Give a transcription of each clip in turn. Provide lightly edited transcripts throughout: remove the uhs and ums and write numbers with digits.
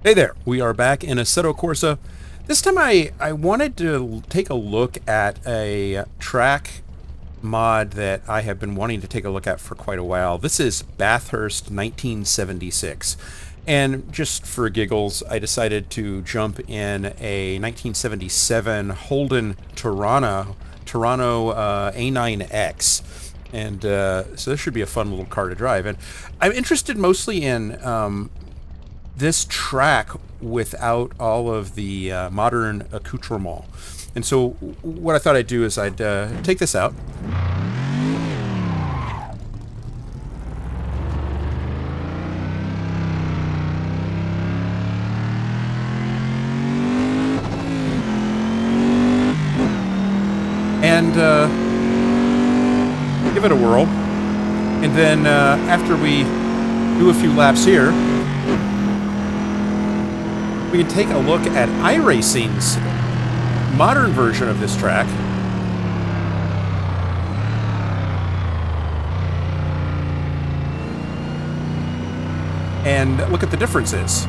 Hey there, we are back in Assetto Corsa. This time I wanted to take a look at a track mod that I have been wanting to take a look at for quite a while. This is Bathurst 1976. And just for giggles, I decided to jump in a 1977 Holden Torana A9X. And so this should be a fun little car to drive. And I'm interested mostly in this track without all of the modern accoutrement. And so what I thought I'd do is I'd take this out. And give it a whirl. And then after we do a few laps here, we can take a look at iRacing's modern version of this track. And look at the differences.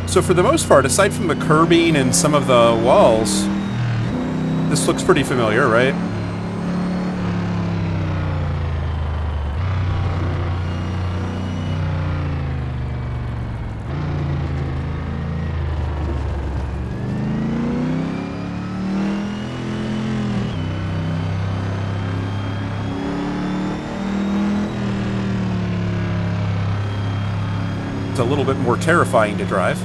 So for the most part, aside from the curbing and some of the walls, this looks pretty familiar, right? It's a little bit more terrifying to drive.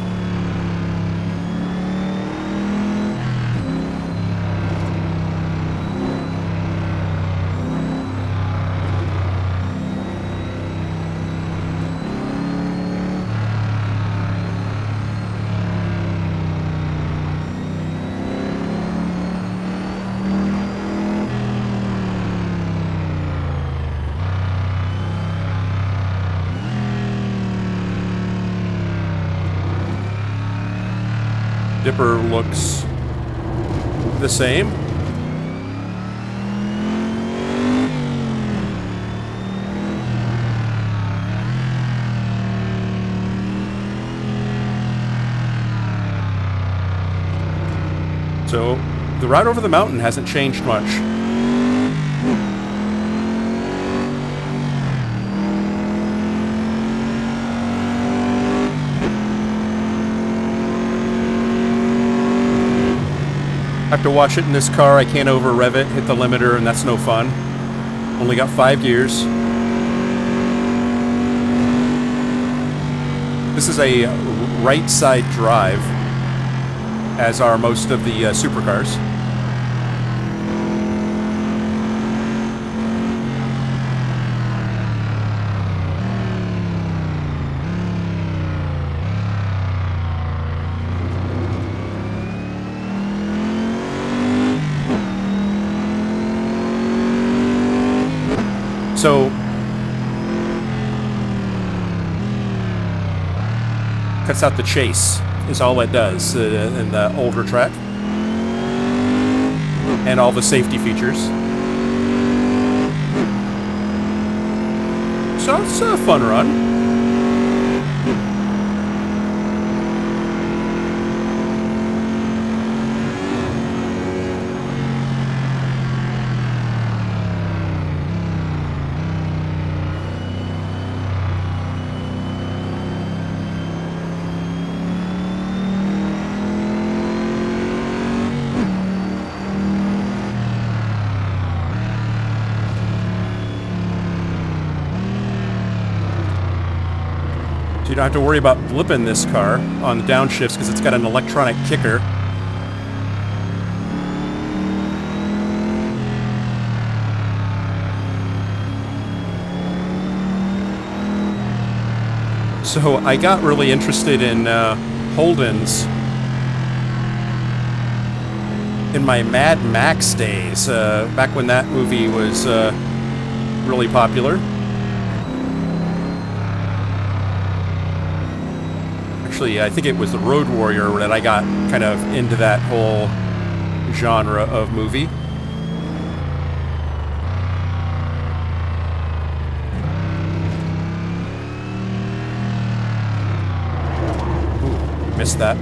Dipper looks the same. So the ride over the mountain hasn't changed much. I have to watch it in this car. I can't over rev it, hit the limiter, and that's no fun. Only got 5 gears. This is a right side drive, as are most of the supercars. So cuts out the chase is all it does in the older track, and all the safety features. So it's a fun run. You don't have to worry about blipping this car on the downshifts because it's got an electronic kicker. So I got really interested in Holden's in my Mad Max days, back when that movie was really popular. Actually, I think it was the Road Warrior that I got kind of into that whole genre of movie. missed that.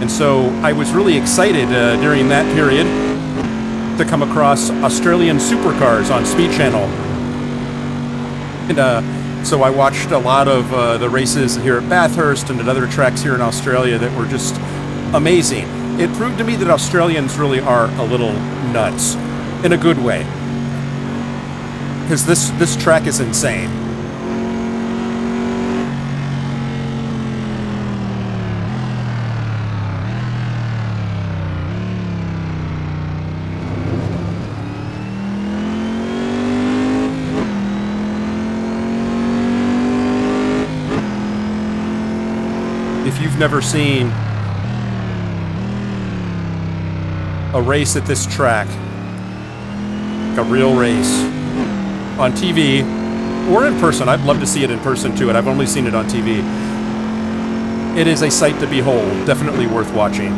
And so I was really excited during that period to come across Australian supercars on Speed Channel. And so I watched a lot of the races here at Bathurst and at other tracks here in Australia that were just amazing. It proved to me that Australians really are a little nuts in a good way. Because this track is insane. If you've never seen a race at this track, like a real race, on TV or in person, I'd love to see it in person too, and I've only seen it on TV. It is a sight to behold, definitely worth watching.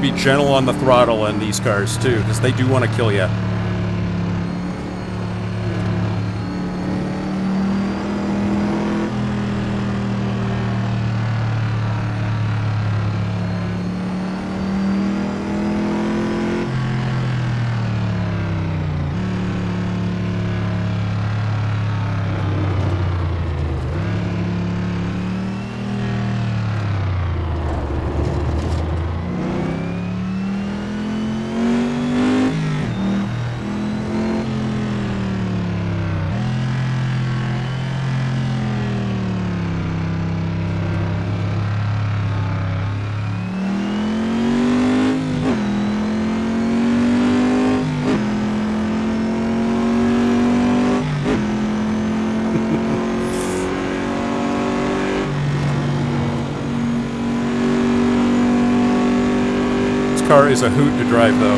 Be gentle on the throttle in these cars too, because they do want to kill you. Car is a hoot to drive, though.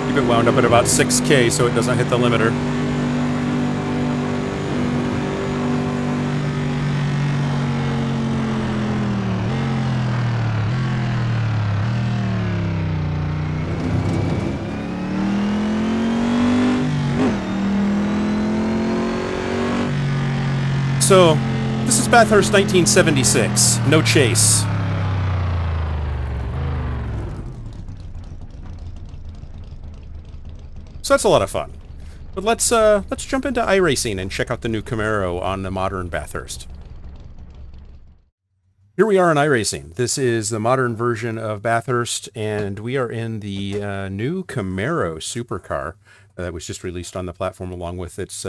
Keep it wound up at about 6K so it doesn't hit the limiter. So, this is Bathurst 1976. No chase. So that's a lot of fun. But let's jump into iRacing and check out the new Camaro on the modern Bathurst. Here we are in iRacing. This is the modern version of Bathurst, and we are in the new Camaro Supercar that was just released on the platform along with its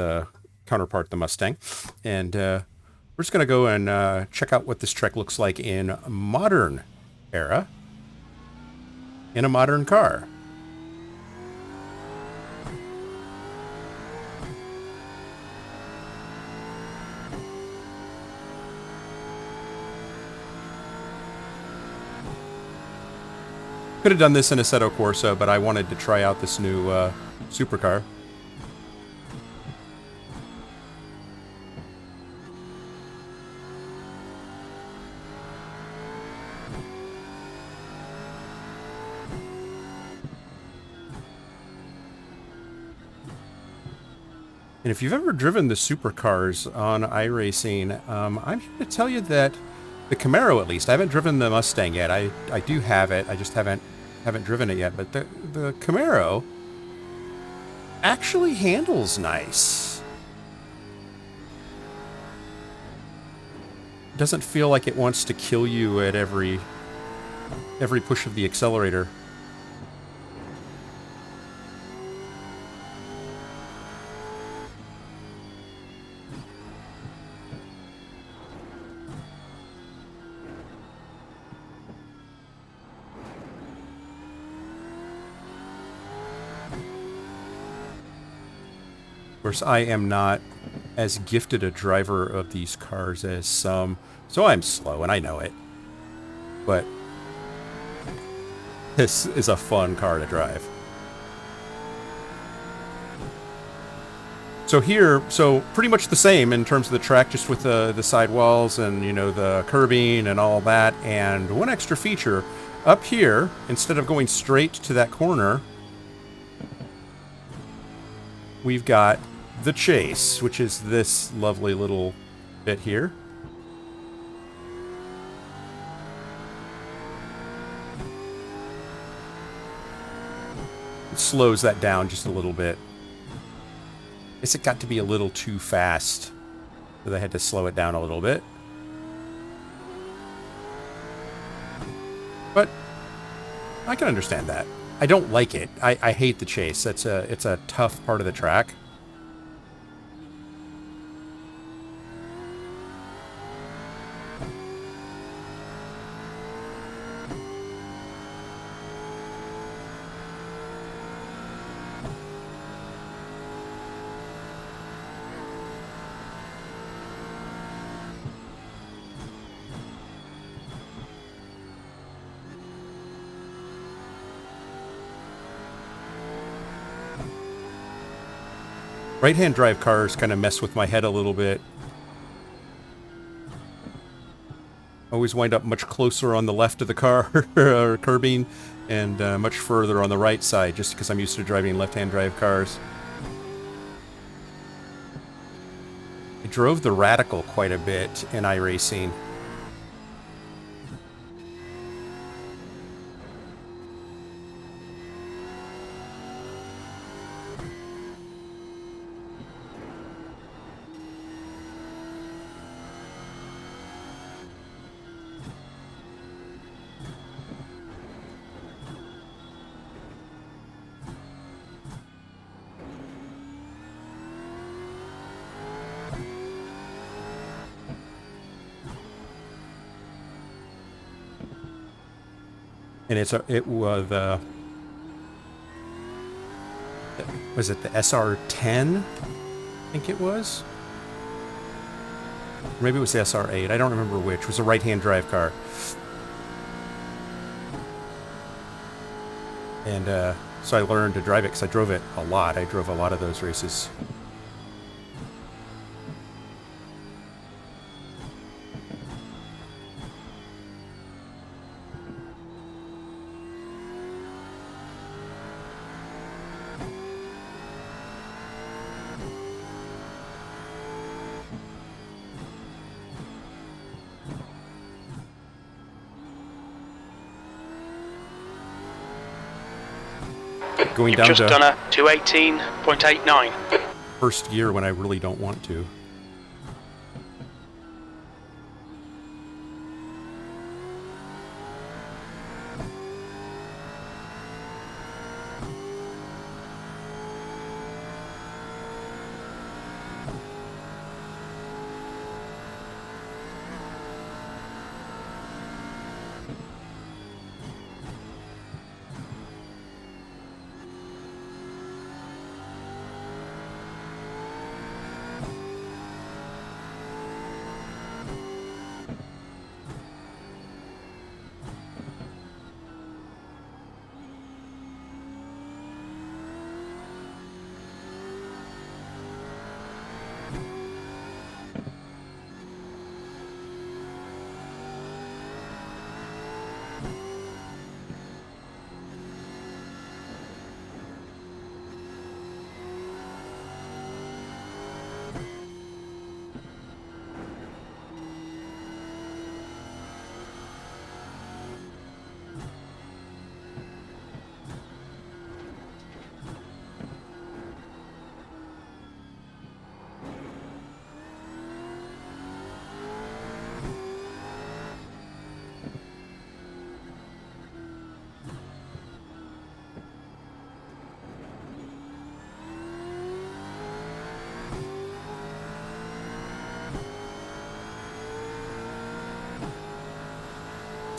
counterpart, the Mustang. And we're just going to go and check out what this track looks like in modern era, in a modern car. Could have done this in Assetto Corsa, but I wanted to try out this new supercar. And if you've ever driven the supercars on iRacing, I'm here to tell you that the Camaro, at least, I haven't driven the Mustang yet. I do have it. I just haven't driven it yet. But the Camaro actually handles nice. Doesn't feel like it wants to kill you at every push of the accelerator. Of course, I am not as gifted a driver of these cars as some, so I'm slow, and I know it. But this is a fun car to drive. So here, so pretty much the same in terms of the track, just with the sidewalls and, you know, the curbing and all that. And one extra feature, up here, instead of going straight to that corner, we've got the chase, which is this lovely little bit here. It slows that down just a little bit. I guess it got to be a little too fast, so they had to slow it down a little bit. But I can understand that. I don't like it. I hate the chase. It's a tough part of the track. Right-hand drive cars kind of mess with my head a little bit. Always wind up much closer on the left of the car or curbing, and much further on the right side, just because I'm used to driving left-hand drive cars. I drove the Radical quite a bit in iRacing. And it was was it the SR10? I think it was. Or maybe it was the SR8. I don't remember which. It was a right-hand drive car. And so I learned to drive it because I drove it a lot. I drove a lot of those races. Going down just to done a 218.89. first gear when I really don't want to.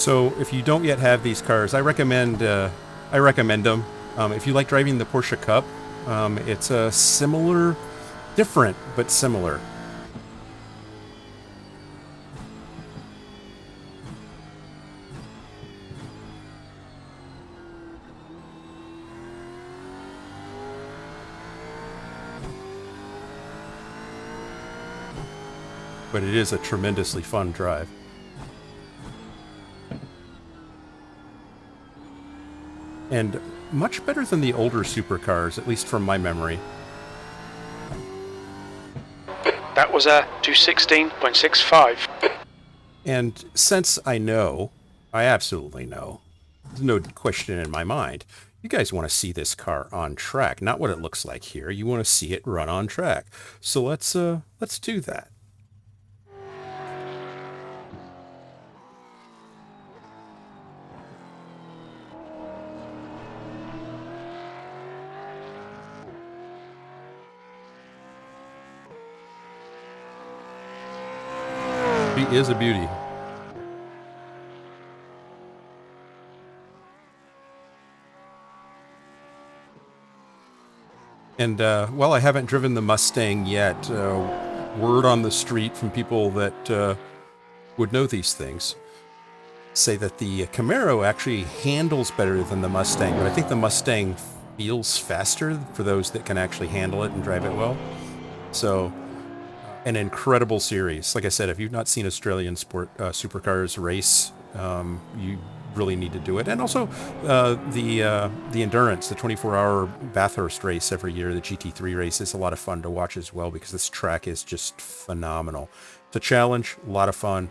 So if you don't yet have these cars, I recommend them. If you like driving the Porsche Cup, it's a similar, different but similar. But it is a tremendously fun drive. And much better than the older supercars, at least from my memory. That was a 216.65. And since I know, I absolutely know, there's no question in my mind, you guys want to see this car on track, not what it looks like here. You want to see it run on track. So let's do that. She is a beauty. And while I haven't driven the Mustang yet, word on the street from people that would know these things say that the Camaro actually handles better than the Mustang, but I think the Mustang feels faster for those that can actually handle it and drive it well. So, an incredible series. Like I said, if you've not seen Australian sport supercars race, you really need to do it. And also the endurance, the 24-hour Bathurst race every year, the GT3 race, is a lot of fun to watch as well because this track is just phenomenal. It's a challenge, a lot of fun.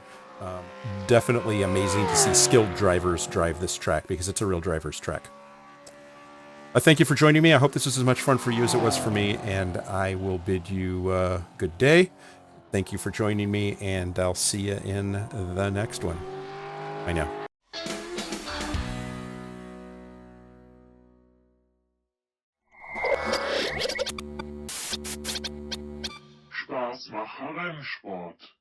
Definitely amazing to see skilled drivers drive this track because it's a real driver's track. Thank you for joining me. I hope this was as much fun for you as it was for me, and I will bid you good day. Thank you for joining me, and I'll see you in the next one. Bye now. Spaß macht Rennsport.